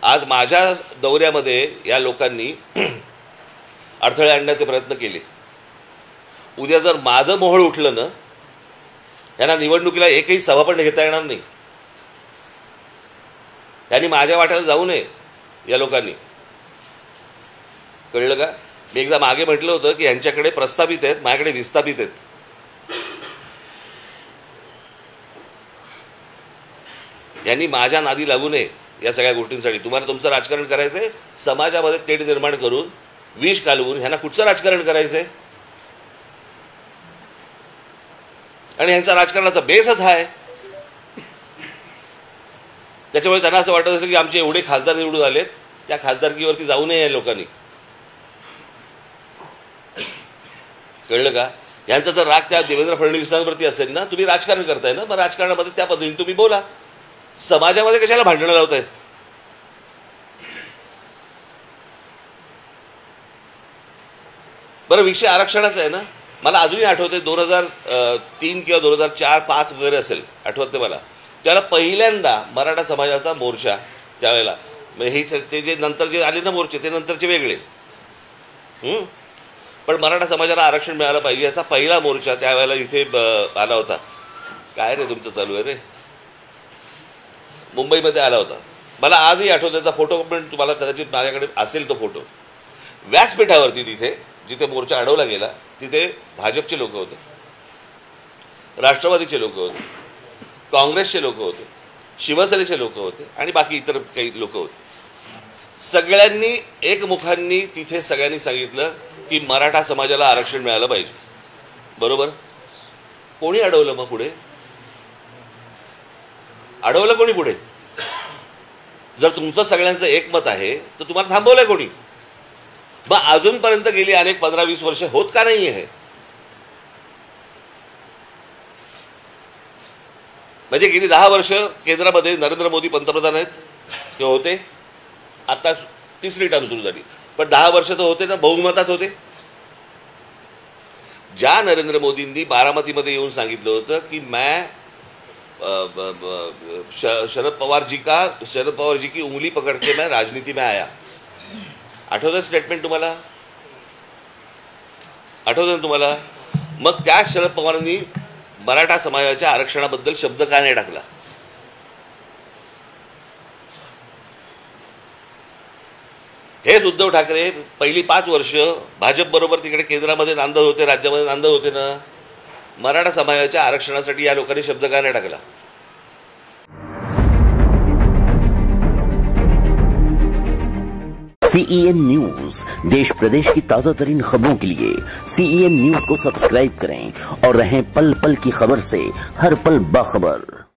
आज माझ्या दौऱ्यामध्ये या लोकांनी अडथळे आणण्याचे प्रयत्न केले. उद्या जर माझं मोहळ उठलं ना, यांना निवडणुकीला एकही सभा पण घेता येणार नाही. यांनी माझ्या वाट्याला जाऊ नये या लोकांनी. कळलं का? मी एकदा मागे म्हटलं होतं की यांच्याकडे प्रस्थापित आहेत, माझ्याकडे विस्थापित आहेत. यांनी माझ्या नादी लागू नये या सगळ्या गोष्टींसाठी. तुम्हाला तुमचं राजकारण करायचंय, समाजामध्ये तेढ निर्माण करून विष घालवून ह्यांना कुठचं राजकारण करायचंय? आणि ह्यांचा राजकारणाचा बेसच हा आहे. त्याच्यामुळे त्यांना असं वाटत असेल की आमचे एवढे खासदार निवडून आलेत, त्या खासदारकीवरती जाऊ नये या लोकांनी. कळलं का? यांचा जर राग त्या देवेंद्र फडणवीसांवरती असेल ना, तुम्ही राजकारण करताय ना, मग राजकारणामध्ये त्या पद्धतीने तुम्ही बोला. समाजामध्ये कशाला भांडणं लावतायत? बरं, विषय आरक्षणाचा आहे ना. मला अजूनही आठवते 2003 किंवा 2004-05 वगैरे असेल, आठवत नाही मला. त्याला पहिल्यांदा मराठा समाजाचा मोर्चा त्यावेळेला, म्हणजे हे ते जे नंतर जे आले ना मोर्चे, ते नंतरचे वेगळे. पण मराठा समाजाला आरक्षण मिळालं पाहिजे याचा पहिला मोर्चा त्यावेळेला इथे आला होता. काय रे तुमचं चालू आहे रे? मुंबईमध्ये आला होता. मला आजही आठवतो, त्याचा फोटो पण तुम्हाला कदाचित माझ्याकडे असेल तो फोटो. व्यासपीठावरती तिथे जिथे मोर्चा अडवला गेला तिथे भाजपचे लोक होते, राष्ट्रवादीचे लोक होते, काँग्रेसचे लोक होते, शिवसेनेचे लोक होते आणि बाकी इतर काही लोक होते. सगळ्यांनी एकमुखांनी तिथे सगळ्यांनी सांगितलं की मराठा समाजाला आरक्षण मिळालं पाहिजे. बरोबर? कोणी अडवलं मग पुढे? अडवलं कोणी पुढे? जर तुमचं सगळ्यांचं एकमत आहे तर तुम्हाला थांबवलंय कोणी? मग अजूनपर्यंत गेली अनेक 15-20 वर्ष होत का नाही आहे? म्हणजे गेली 10 वर्ष केंद्रामध्ये नरेंद्र मोदी पंतप्रधान आहेत किंवा होते, आता तिसरी टर्म सुरू झाली, पण 10 वर्ष तर होते ना, बहुमतात होते. ज्या नरेंद्र मोदींनी बारामतीमध्ये येऊन सांगितलं होतं की मैं शरद पवार जी की उंगली पकड़ के मैं राजनीति में आया. आठवतं स्टेटमेंट तुम्हाला? आठवतं ना तुम्हाला? मग त्या शरद पवारांनी मराठा समाजाच्या आरक्षणाबद्दल शब्द का नाही टाकला? हेच उद्धव ठाकरे पहिली 5 वर्ष भाजप बरोबर तिकडे केंद्रामध्ये नांदत होते, राज्यामध्ये नांदत होते ना. मराठा समाजाच्या आरक्षणासाठी या लोकांनी शब्द का नाही टाकला? CEN न्यूज, देश प्रदेश की ताजा तरीन खबरों के लिए CEN न्यूज को सब्सक्राइब करें और रहें पल पल की खबर से हर पल बाखबर.